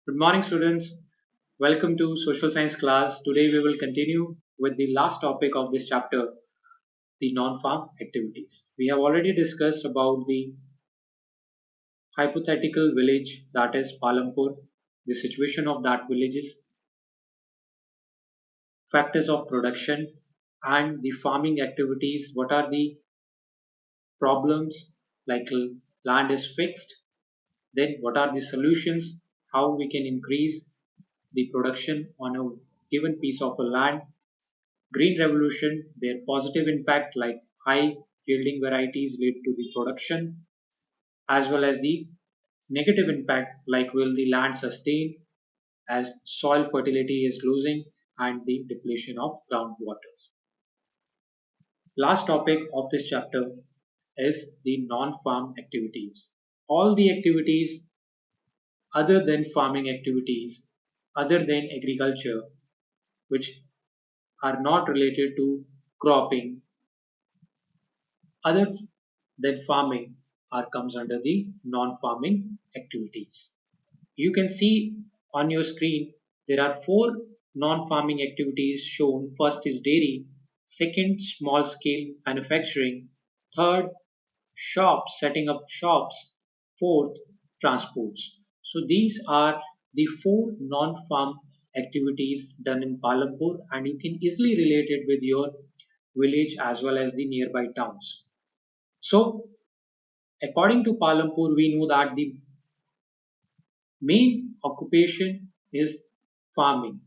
Good morning, students. Welcome to social science class. Today we will continue with the last topic of this chapter, the non-farm activities. We have already discussed about the hypothetical village that is Palampur, the situation of that villages, factors of production, and the farming activities. What are the problems like land is fixed? Then what are the solutions? How we can increase the production on a given piece of a land. Green revolution, their positive impact like high yielding varieties lead to the production, as well as the negative impact like will the land sustain as soil fertility is losing and the depletion of groundwater. Last topic of this chapter is the non-farm activities. All the activities other than farming activities, other than agriculture, which are not related to cropping, other than farming are comes under the non-farming activities. You can see on your screen there are four non-farming activities shown. First is dairy, second small scale manufacturing, third shops, setting up shops, fourth transports. So these are the four non-farm activities done in Palampur and you can easily relate it with your village as well as the nearby towns. So according to Palampur, we know that the main occupation is farming,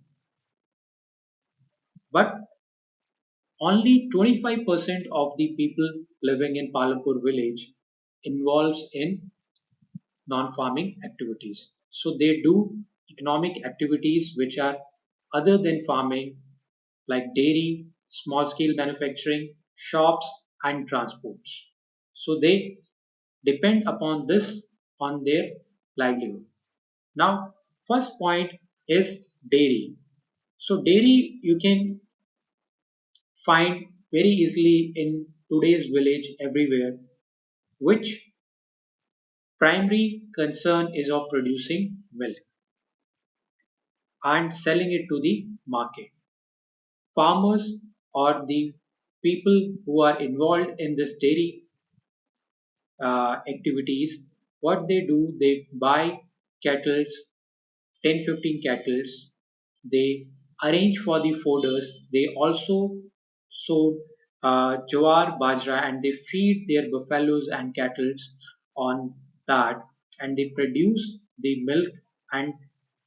but only 25% of the people living in Palampur village involves in non-farming activities. So they do economic activities which are other than farming like dairy, small scale manufacturing, shops and transports. So they depend upon this on their livelihood. Now, first point is dairy. So dairy you can find very easily in today's village everywhere, which primary concern is of producing milk and selling it to the market. Farmers or the people who are involved in this dairy activities, what they do, they buy cattle, 10-15 cattle, they arrange for the fodders, they also sow jowar, bajra, and they feed their buffaloes and cattle on that, and they produce the milk and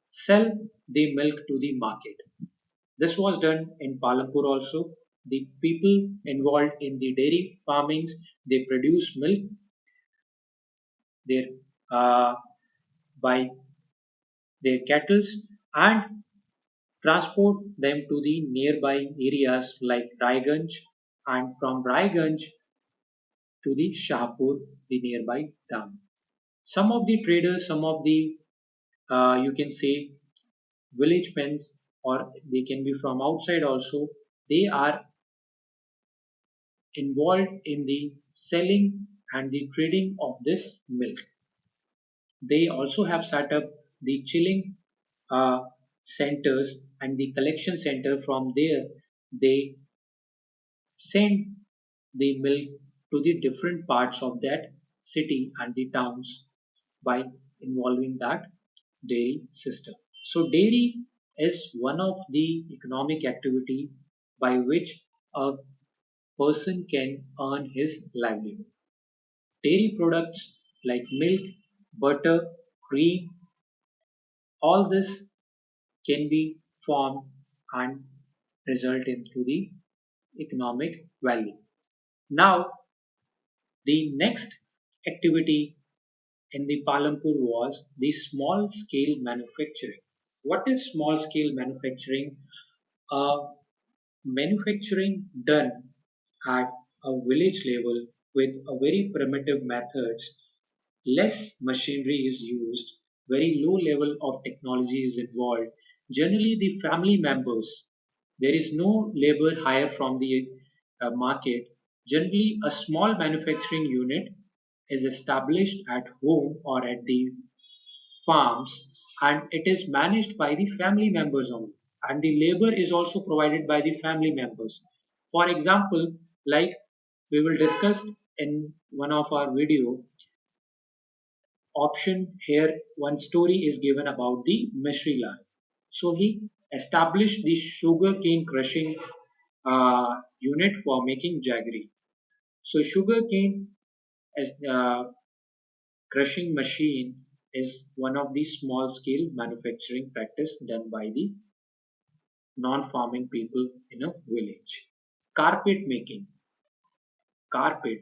sell the milk to the market. This was done in Palampur also. The people involved in the dairy farmings, they produce milk their by their cattle and transport them to the nearby areas like Raiganj, and from Raiganj to the Shahpur, the nearby town. Some of the traders, some of the you can say village men, or they can be from outside also, they are involved in the selling and the trading of this milk. They also have set up the chilling centers and the collection center. From there, they send the milk to the different parts of that city and the towns by involving that dairy system. So dairy is one of the economic activity by which a person can earn his livelihood. Dairy products like milk, butter, cream, all this can be formed and result into the economic value. Now, the next activity in the Palampur was the small scale manufacturing. What is small scale manufacturing? Manufacturing done at a village level with a very primitive methods, less machinery is used, very low level of technology is involved. Generally, the family members, there is no labor hire from the market. Generally, a small manufacturing unit is established at home or at the farms and it is managed by the family members only, and the labor is also provided by the family members. For example, like we will discuss in one of our video option here, one story is given about the Mishri Lal. So he established the sugar cane crushing unit for making jaggery. So sugar cane as crushing machine is one of the small scale manufacturing practice done by the non-farming people in a village. Carpet making.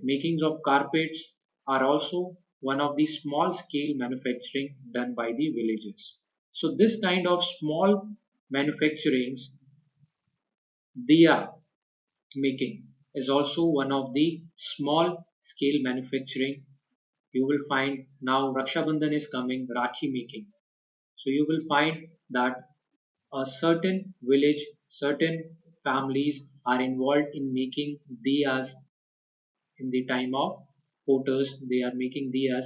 Makings of carpets are also one of the small scale manufacturing done by the villagers. So this kind of small manufacturings, diya making is also one of the small scale manufacturing. You will find now Raksha Bandhan is coming, Rakhi making. So you will find that a certain village, certain families are involved in making diyas in the time of porters. They are making diyas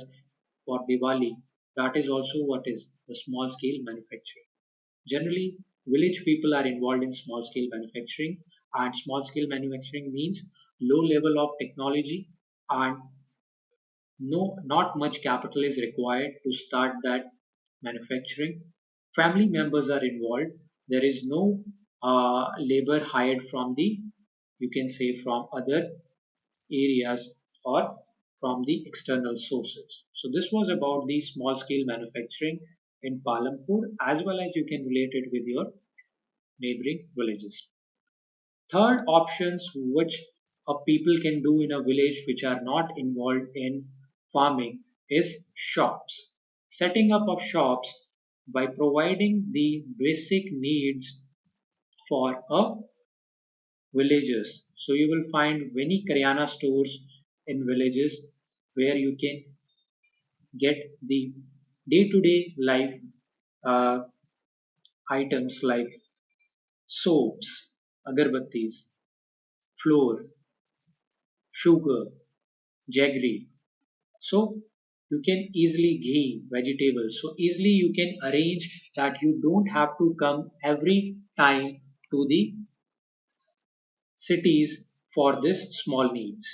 for Diwali. That is also what is the small scale manufacturing. Generally, village people are involved in small scale manufacturing, and small scale manufacturing means low level of technology and no, not much capital is required to start that manufacturing. Family members are involved. There is no labor hired from the, you can say, from other areas or from the external sources. So this was about the small scale manufacturing in Palampur, as well as you can relate it with your neighboring villages. Third options which a people can do in a village which are not involved in farming is shops. Setting up of shops by providing the basic needs for a villagers. So you will find many Karyana stores in villages where you can get the day-to-day life uh, items like soaps, agarbattis, flour, sugar, jaggery. So you can easily ghee vegetables. So easily you can arrange that you don't have to come every time to the cities for this small needs.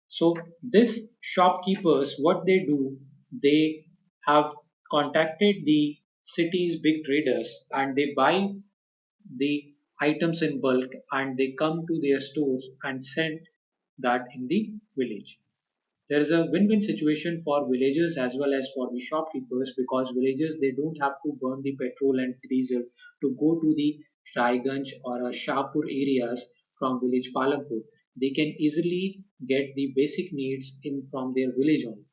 So this shopkeepers, what they do, they have contacted the city's big traders and they buy the items in bulk and they come to their stores and send that in the village. There is a win-win situation for villagers as well as for the shopkeepers, because villagers they don't have to burn the petrol and diesel to go to the Raiganj or Shahpur areas from village Palampur. They can easily get the basic needs in from their village only.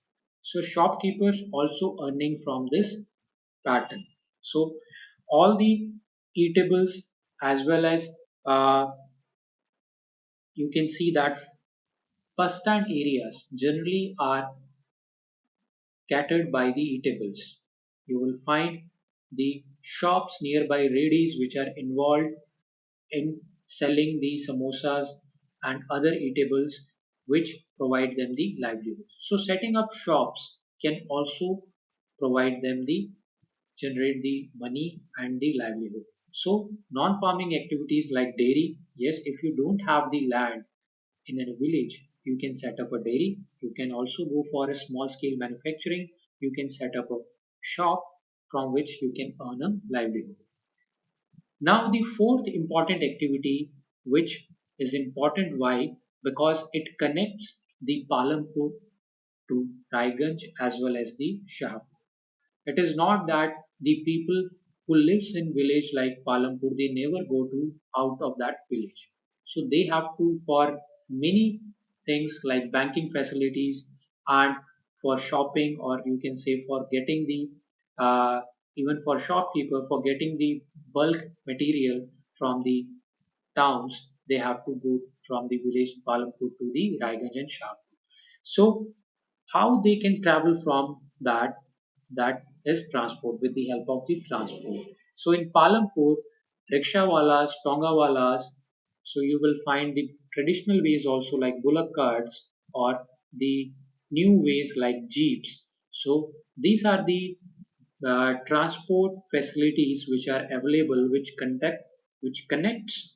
So shopkeepers also earning from this pattern. So all the eatables as well as uh, you can see that bus stand areas generally are catered by the eatables. You will find the shops nearby readies which are involved in selling the samosas and other eatables which provide them the livelihood. So setting up shops can also provide them the generate the money and the livelihood. So non-farming activities like dairy, yes, if you don't have the land in a village, you can set up a dairy. You can also go for a small scale manufacturing. You can set up a shop from which you can earn a livelihood. Now, the fourth important activity, which is important, why? Because it connects the Palampur to Raiganj as well as the Shahpur. It is not that the people who lives in village like Palampur, they never go to out of that village. So they have to for many things like banking facilities and for shopping, or you can say for getting the even for shopkeeper for getting the bulk material from the towns, they have to go from the village Palampur to the Raiganj and Shahpur. So how they can travel from that is transport with the help of the transport. So in Palampur, rickshawalas, tongawalas, so you will find the traditional ways also like bullock carts or the new ways like jeeps. So these are the transport facilities which are available, which connects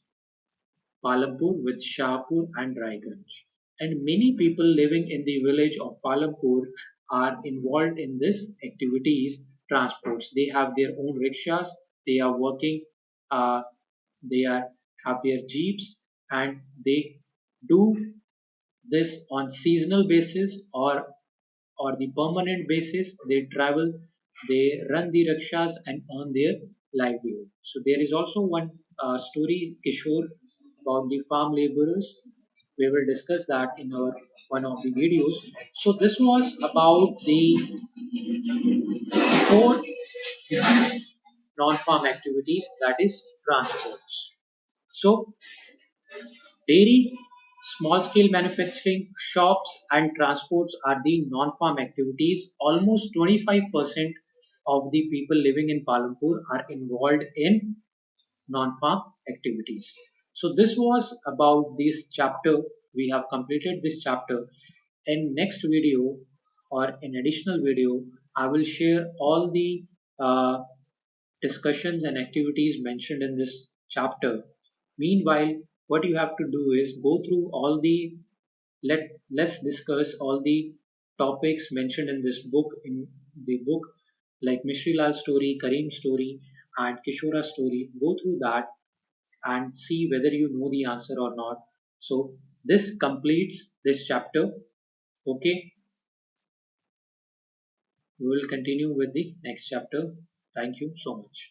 Palampur with Shahpur and Raiganj. And many people living in the village of Palampur are involved in this activities transports. They have their own rickshaws, they are working, uh, they are have their jeeps, and they do this on seasonal basis or the permanent basis. They travel, they run the rickshaws and earn their livelihood. So there is also one story, Kishore, about the farm laborers. We will discuss that in our one of the videos. So this was about the four non-farm activities, that is transports. So dairy, small-scale manufacturing, shops, and transports are the non-farm activities. Almost 25% of the people living in Palampur are involved in non-farm activities. So this was about this chapter. We have completed this chapter. In next video or in additional video, I will share all the uh, discussions and activities mentioned in this chapter. Meanwhile, what you have to do is go through all the let's discuss all the topics mentioned in this book, in the book, like Mishri Lal's story, Kareem's story, and Kishora's story. Go through that and see whether you know the answer or not. So this completes this chapter. Okay, we will continue with the next chapter. Thank you so much.